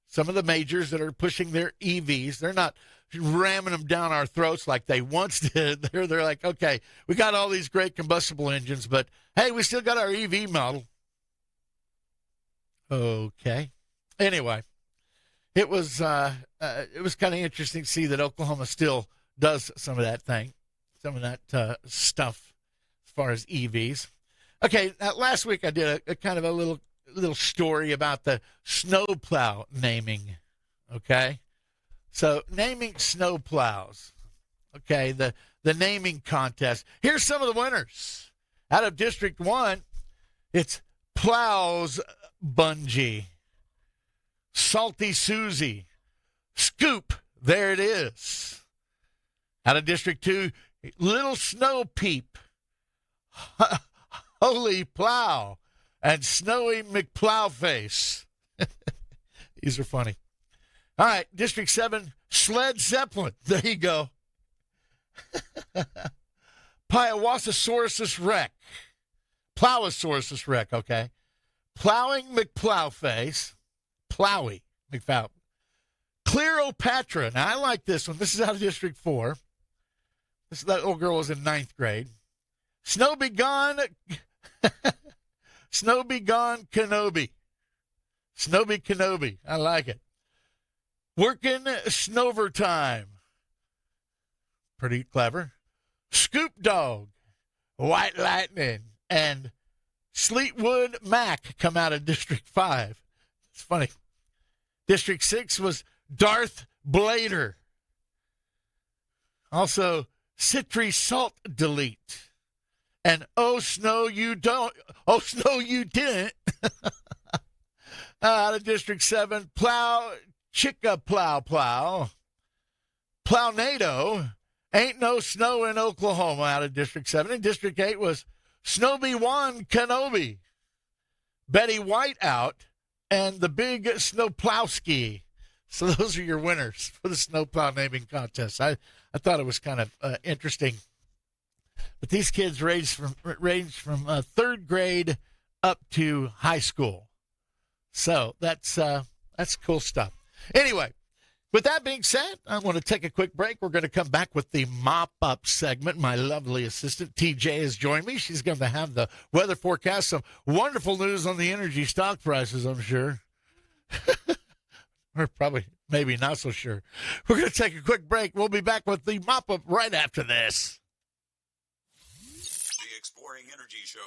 some of the majors that are pushing their EVs. They're not ramming them down our throats like they once did. They're like, okay, we got all these great combustible engines, but hey, we still got our EV model. Okay. Anyway, it was kind of interesting to see that Oklahoma still does some of that thing, some of that stuff as far as EVs. Okay, last week I did a kind of a little story about the snowplow naming. Okay. So naming snowplows, okay, the naming contest. Here's some of the winners. Out of District 1, it's Plows Bungee, Salty Susie, Scoop, there it is. Out of District 2, Little Snow Peep, Holy Plow, and Snowy McPlowface. These are funny. All right, District 7, Sled Zeppelin. There you go. Piowasasaurus Rex. Plowosaurus Rex, okay. Plowing McPlowface. Plowy McPlow. Cleopatra. Now, I like this one. This is out of District 4. That little girl was in 9th grade. Snow Be Gone Kenobi. Snowby Kenobi. I like it. Working Snover Time. Pretty clever. Scoop Dog, White Lightning, and Fleetwood Mac come out of District 5. It's funny. District 6 was Darth Blader. Also, Citry Salt Delete. And Oh Snow You Don't. Oh Snow You Didn't. Out of District 7, Plow Chicka Plow Plow. Plownado. Ain't No Snow in Oklahoma out of District 7. And District 8 was Snowby-Wan Kenobi. Betty White out. And the Big Snowplowski. So those are your winners for the snowplow naming contest. I thought it was kind of interesting. But these kids range from third grade up to high school. So that's cool stuff. Anyway, with that being said, I want to take a quick break. We're going to come back with the mop-up segment. My lovely assistant, TJ, has joined me. She's going to have the weather forecast, some wonderful news on the energy stock prices, I'm sure. Or probably, maybe not so sure. We're going to take a quick break. We'll be back with the mop-up right after this. The Exploring Energy Show.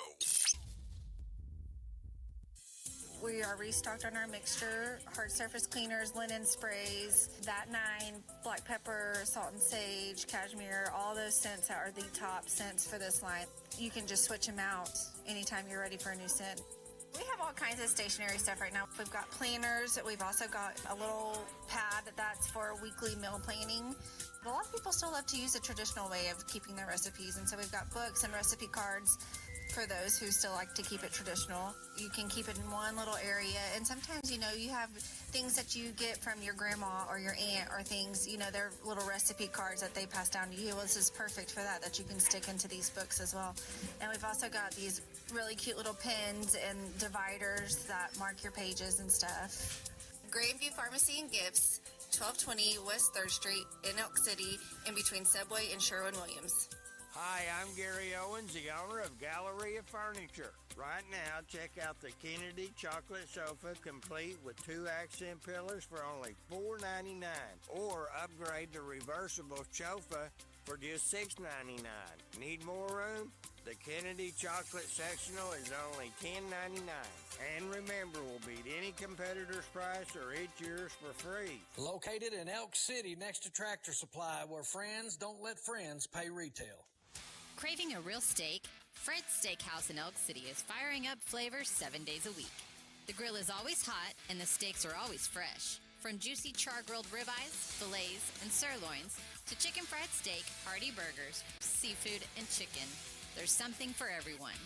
We are restocked on our mixture, hard surface cleaners, linen sprays, that 9, black pepper, salt and sage, cashmere, all those scents are the top scents for this line. You can just switch them out anytime you're ready for a new scent. We have all kinds of stationery stuff right now. We've got planners. We've also got a little pad that's for weekly meal planning. But a lot of people still love to use the traditional way of keeping their recipes. And so we've got books and recipe cards for those who still like to keep it traditional. You can keep it in one little area. And sometimes, you have things that you get from your grandma or your aunt or things, they're little recipe cards that they pass down to you. Well, this is perfect for that you can stick into these books as well. And we've also got these really cute little pens and dividers that mark your pages and stuff. Grandview Pharmacy and Gifts, 1220 West 3rd Street in Elk City, in between Subway and Sherwin-Williams. Hi, I'm Gary Owens, the owner of Galleria Furniture. Right now, check out the Kennedy Chocolate Sofa, complete with 2 accent pillars for only $4.99. Or upgrade the reversible sofa for just $6.99. Need more room? The Kennedy Chocolate Sectional is only $10.99. And remember, we'll beat any competitor's price or it's yours for free. Located in Elk City next to Tractor Supply, where friends don't let friends pay retail. Craving a real steak? Fred's Steakhouse in Elk City is firing up flavors 7 days a week. The grill is always hot and the steaks are always fresh. From juicy char-grilled ribeyes, fillets, and sirloins to chicken fried steak, hearty burgers, seafood, and chicken, there's something for everyone.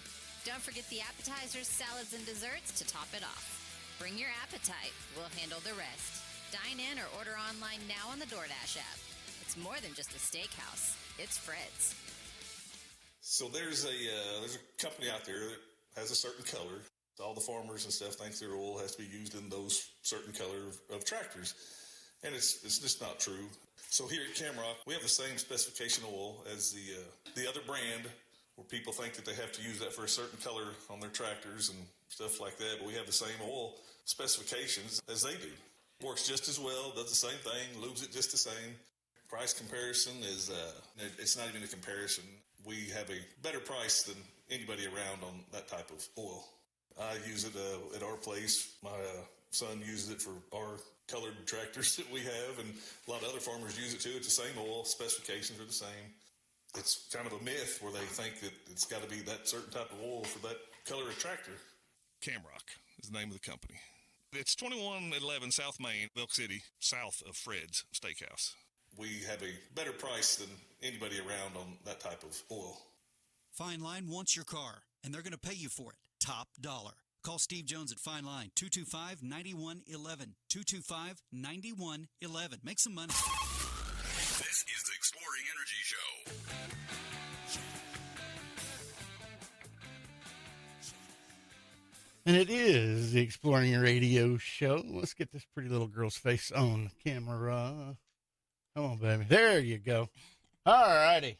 Don't forget the appetizers, salads, and desserts to top it off. Bring your appetite. We'll handle the rest. Dine in or order online now on the DoorDash app. It's more than just a steakhouse. It's Fred's. So there's a company out there that has a certain color. All the farmers and stuff think their oil has to be used in those certain color of tractors, and it's just not true. So here at Camrock, we have the same specification oil as the other brand, where people think that they have to use that for a certain color on their tractors and stuff like that. But we have the same oil specifications as they do. Works just as well, does the same thing, lubes it just the same. Price comparison is it's not even a comparison. We have a better price than anybody around on that type of oil. I use it at our place. My son uses it for our colored tractors that we have, and a lot of other farmers use it too. It's the same oil, specifications are the same. It's kind of a myth where they think that it's got to be that certain type of oil for that color of tractor. Camrock is the name of the company. It's 2111 South Main, Elk City, south of Fred's Steakhouse. We have a better price than anybody around on that type of oil. Fine Line wants your car, and they're going to pay you for it. Top dollar. Call Steve Jones at Fine Line, 225-9111. 225-9111. Make some money. This is the Exploring Energy Show. And it is the Exploring Radio Show. Let's get this pretty little girl's face on camera. Come on, baby. There you go. All righty.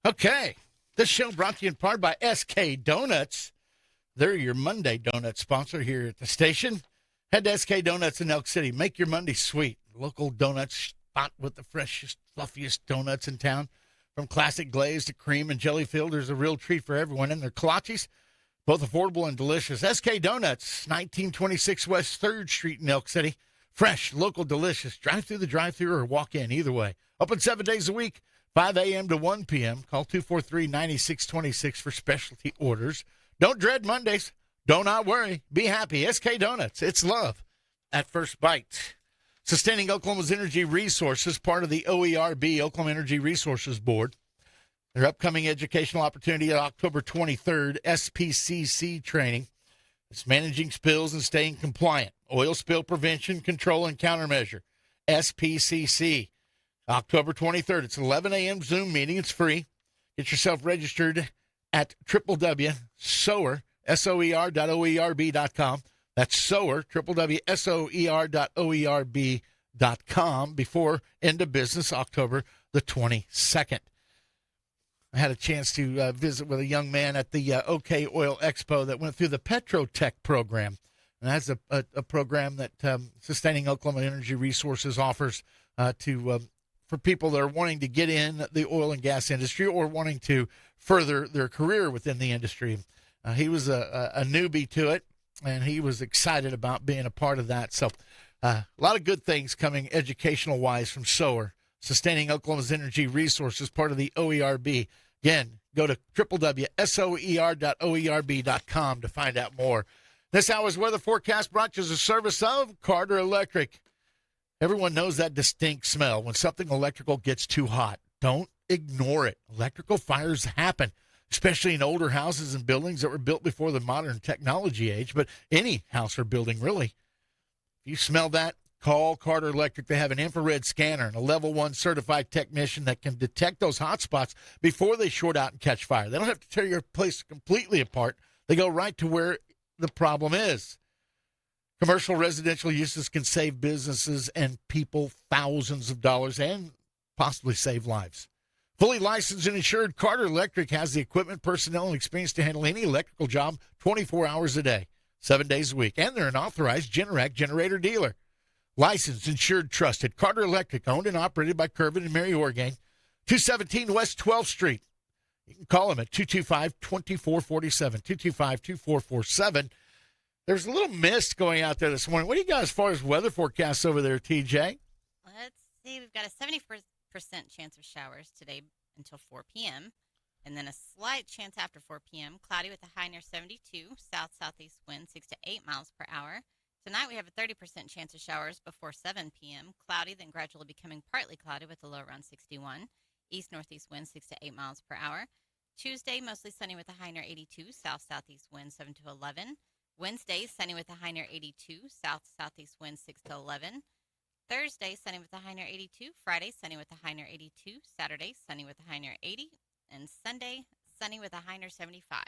Okay. This show brought to you in part by SK Donuts. They're your Monday donut sponsor here at the station. Head to SK Donuts in Elk City. Make your Monday sweet. Local donut spot with the freshest, fluffiest donuts in town. From classic glaze to cream and jelly filled, there's a real treat for everyone. And their kolaches, both affordable and delicious. SK Donuts, 1926 West 3rd Street in Elk City. Fresh, local, delicious. Drive through the drive-thru or walk in, either way. Open 7 days a week, 5 a.m. to 1 p.m. Call 243-9626 for specialty orders. Don't dread Mondays. Do not worry. Be happy. SK Donuts. It's love at first bite. Sustaining Oklahoma's energy resources, part of the OERB, Oklahoma Energy Resources Board. Their upcoming educational opportunity on October 23rd, SPCC training. It's managing spills and staying compliant. Oil spill prevention, control, and countermeasure. SPCC. October 23rd. It's 11 a.m. Zoom meeting. It's free. Get yourself registered at www.soer.oerb.com. That's SOER, www.soer.oerb.com, before end of business, October the 22nd. I had a chance to visit with a young man at the OK Oil Expo that went through the Petrotech program. And that's a program that Sustaining Oklahoma Energy Resources offers for people that are wanting to get in the oil and gas industry or wanting to further their career within the industry. He was a newbie to it, and he was excited about being a part of that. So a lot of good things coming educational-wise from SOER, Sustaining Oklahoma's Energy Resources, part of the OERB. Again, go to www.soer.oerb.com to find out more. This hour's weather forecast brought to you as a service of Carter Electric. Everyone knows that distinct smell when something electrical gets too hot. Don't ignore it. Electrical fires happen, especially in older houses and buildings that were built before the modern technology age, but any house or building, really. If you smell that, call Carter Electric. They have an infrared scanner and a level 1 certified technician that can detect those hot spots before they short out and catch fire. They don't have to tear your place completely apart. They go right to where the problem is. Commercial residential uses can save businesses and people thousands of dollars and possibly save lives. Fully licensed and insured, Carter Electric has the equipment, personnel, and experience to handle any electrical job 24 hours a day, 7 days a week. And they're an authorized Generac generator dealer. Licensed, insured, trusted. Carter Electric, owned and operated by Kervin and Mary Orgain, 217 West 12th Street. You can call them at 225-2447, 225-2447. There's a little mist going out there this morning. What do you got as far as weather forecasts over there, TJ? Let's see. We've got a 70% chance of showers today until 4 p.m. And then a slight chance after 4 p.m. Cloudy with a high near 72. South-southeast wind 6 to 8 miles per hour. Tonight we have a 30% chance of showers before 7 p.m. Cloudy, then gradually becoming partly cloudy with a low around 61. East-northeast wind 6 to 8 miles per hour. Tuesday, mostly sunny with a high near 82. South-southeast wind 7 to 11. Wednesday, sunny with a high near 82. South-southeast wind 6 to 11. Thursday, sunny with a high near 82. Friday, sunny with a high near 82. Saturday, sunny with a high near 80. And Sunday, sunny with a high near 75.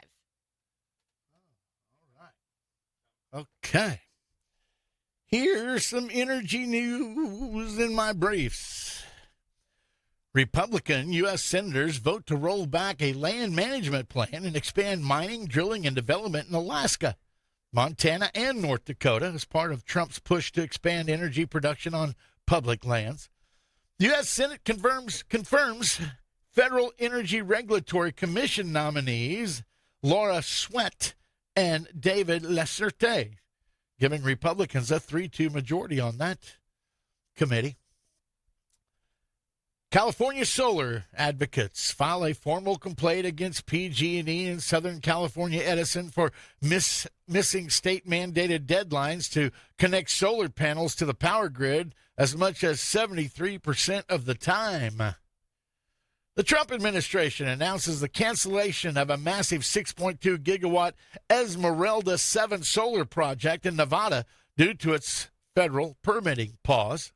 Okay. Here's some energy news in my briefs. Republican U.S. senators vote to roll back a land management plan and expand mining, drilling, and development in Alaska, Montana, and North Dakota as part of Trump's push to expand energy production on public lands. The U.S. Senate confirms Federal Energy Regulatory Commission nominees Laura Sweat and David Lacerte, giving Republicans a 3-2 majority on that committee. California solar advocates file a formal complaint against PG&E and Southern California Edison for missing state-mandated deadlines to connect solar panels to the power grid as much as 73% of the time. The Trump administration announces the cancellation of a massive 6.2 gigawatt Esmeralda 7 solar project in Nevada due to its federal permitting pause.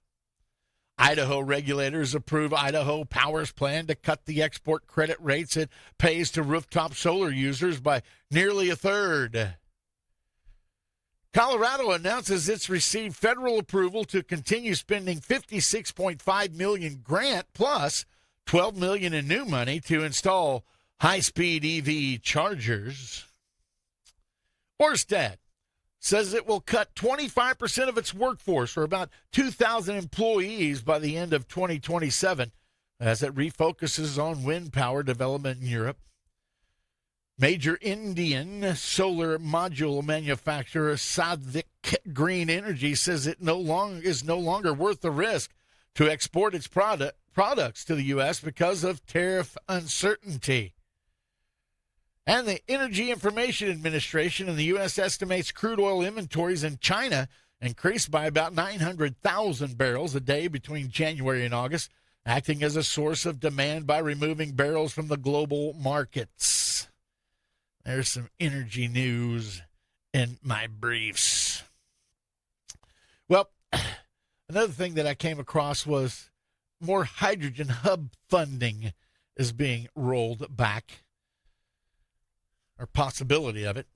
Idaho regulators approve Idaho Power's plan to cut the export credit rates it pays to rooftop solar users by nearly a third. Colorado announces it's received federal approval to continue spending $56.5 million grant plus $12 million in new money to install high-speed EV chargers. Orsted says it will cut 25% of its workforce, or about 2,000 employees, by the end of 2027. as it refocuses on wind power development in Europe. Major Indian solar module manufacturer Sadvik Green Energy says it is no longer worth the risk to export its products to the U.S. because of tariff uncertainty. And the Energy Information Administration in the U.S. estimates crude oil inventories in China increased by about 900,000 barrels a day between January and August, acting as a source of demand by removing barrels from the global markets. There's some energy news in my briefs. Well, another thing that I came across was more hydrogen hub funding is being rolled back, or possibility of it.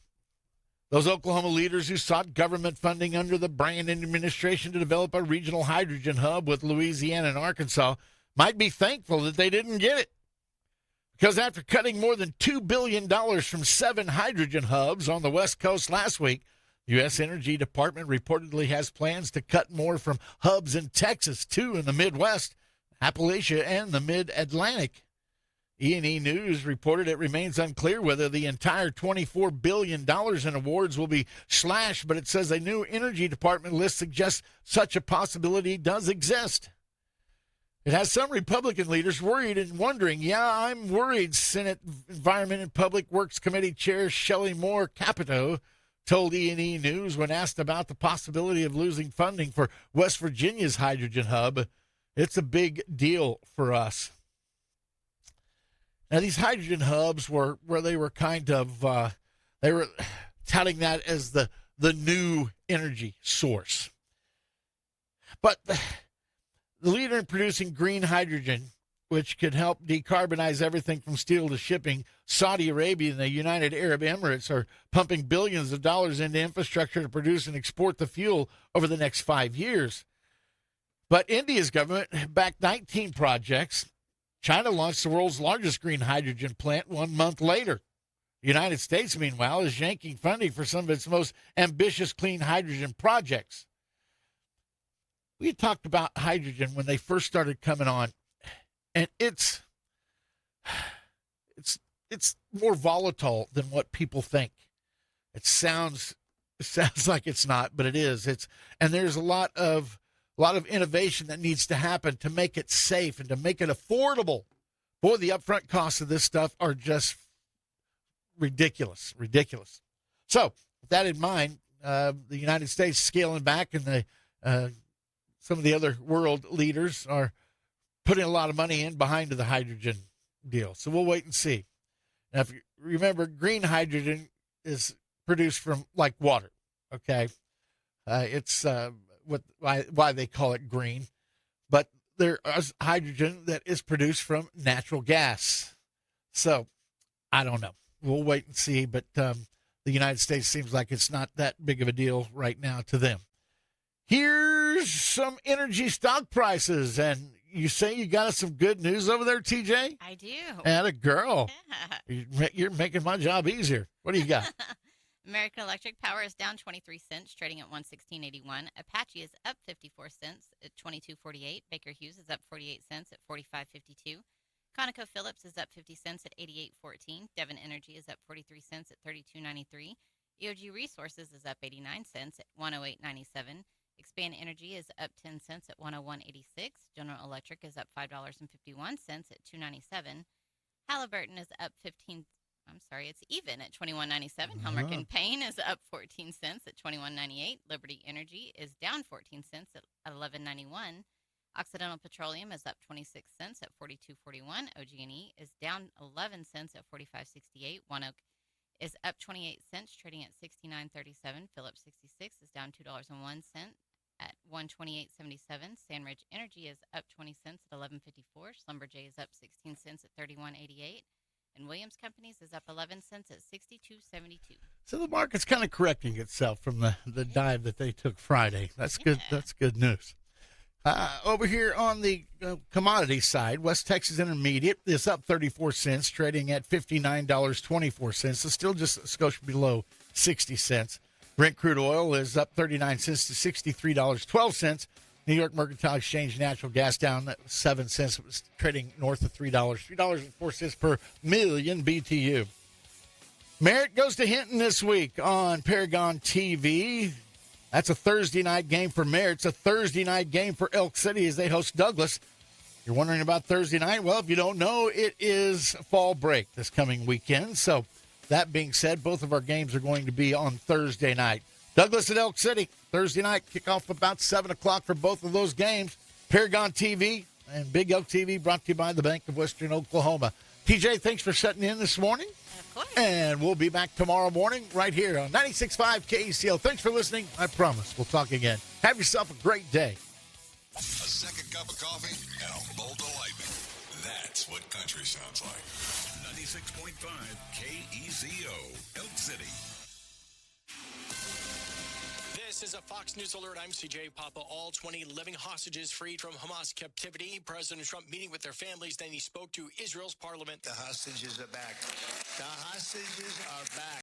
Those Oklahoma leaders who sought government funding under the Brandon administration to develop a regional hydrogen hub with Louisiana and Arkansas might be thankful that they didn't get it. Because after cutting more than $2 billion from 7 hydrogen hubs on the West Coast last week, the U.S. Energy Department reportedly has plans to cut more from hubs in Texas, 2 in the Midwest, Appalachia, and the Mid-Atlantic. E&E News reported it remains unclear whether the entire $24 billion in awards will be slashed, but it says a new Energy Department list suggests such a possibility does exist. It has some Republican leaders worried and wondering. Yeah, I'm worried, Senate Environment and Public Works Committee Chair Shelley Moore Capito told E&E News when asked about the possibility of losing funding for West Virginia's hydrogen hub. It's a big deal for us. Now, these hydrogen hubs were where they were kind of, they were touting that as the new energy source. But the leader in producing green hydrogen, which could help decarbonize everything from steel to shipping, Saudi Arabia and the United Arab Emirates are pumping billions of dollars into infrastructure to produce and export the fuel over the next 5 years. But India's government backed 19 projects. China launched the world's largest green hydrogen plant 1 month later. The United States, meanwhile, is yanking funding for some of its most ambitious clean hydrogen projects. We talked about hydrogen when they first started coming on, and it's more volatile than what people think. It sounds like it's not, but it is. And there's a lot of innovation that needs to happen to make it safe and to make it affordable. Boy, the upfront costs of this stuff are just ridiculous. So, with that in mind, the United States scaling back, and some of the other world leaders are putting a lot of money in behind the hydrogen deal. So we'll wait and see. Now, if you remember, green hydrogen is produced from like water. Okay, it's why they call it green. But there is hydrogen that is produced from natural gas. So I don't know. We'll wait and see. But the United States seems like it's not that big of a deal right now to them. Here's some energy stock prices, and you say you got us some good news over there, TJ? I do. Atta girl. Yeah. You're making my job easier. What do you got? American Electric Power is down 23 cents, trading at 116.81. Apache is up 54 cents at 22.48. Baker Hughes is up 48 cents at 45.52. ConocoPhillips is up 50 cents at 88.14. Devon Energy is up 43 cents at 32.93. EOG Resources is up 89 cents at 108.97. Expand Energy is up 10 cents at 101.86. General Electric is up $5.51 at 2.97. Halliburton is up it's even at 21.97. Helmerich and Payne is up 14 cents at 21.98. Liberty Energy is down 14 cents at 11.91. Occidental Petroleum is up 26 cents at 42.41. OG&E is down 11 cents at 45.68. ONEOK is up 28 cents, trading at 69.37. Phillips 66 is down $2.01 at 128.77. Sandridge Energy is up 20 cents at 11.54. Schlumberger is up 16 cents at 31.88. And Williams Companies is up 11 cents at 62.72. So the market's kind of correcting itself from the dive that they took Friday. That's good. That's good news. Over here on the commodity side, West Texas Intermediate is up 34 cents, trading at $59.24. So still just a skosh below 60 cents. Brent crude oil is up 39 cents to $63.12. New York Mercantile Exchange natural gas down 7 cents. It was trading north of $3, $3.04 per million BTU. Merritt goes to Hinton this week on Paragon TV. That's a Thursday night game for Merritt. It's a Thursday night game for Elk City as they host Douglas. You're wondering about Thursday night? Well, if you don't know, it is fall break this coming weekend. So that being said, both of our games are going to be on Thursday night. Douglas at Elk City, Thursday night, kickoff about 7 o'clock for both of those games. Paragon TV and Big Elk TV brought to you by the Bank of Western Oklahoma. TJ, thanks for sitting in this morning. Of course. And we'll be back tomorrow morning right here on 96.5 KECO. Thanks for listening. I promise we'll talk again. Have yourself a great day. A second cup of coffee and a bolt of lightning. That's what country sounds like. 96.5 KECO, Elk City. This is a Fox News alert. I'm CJ Papa. All 20 living hostages freed from Hamas captivity. President Trump meeting with their families. Then he spoke to Israel's parliament. The hostages are back. The hostages are back.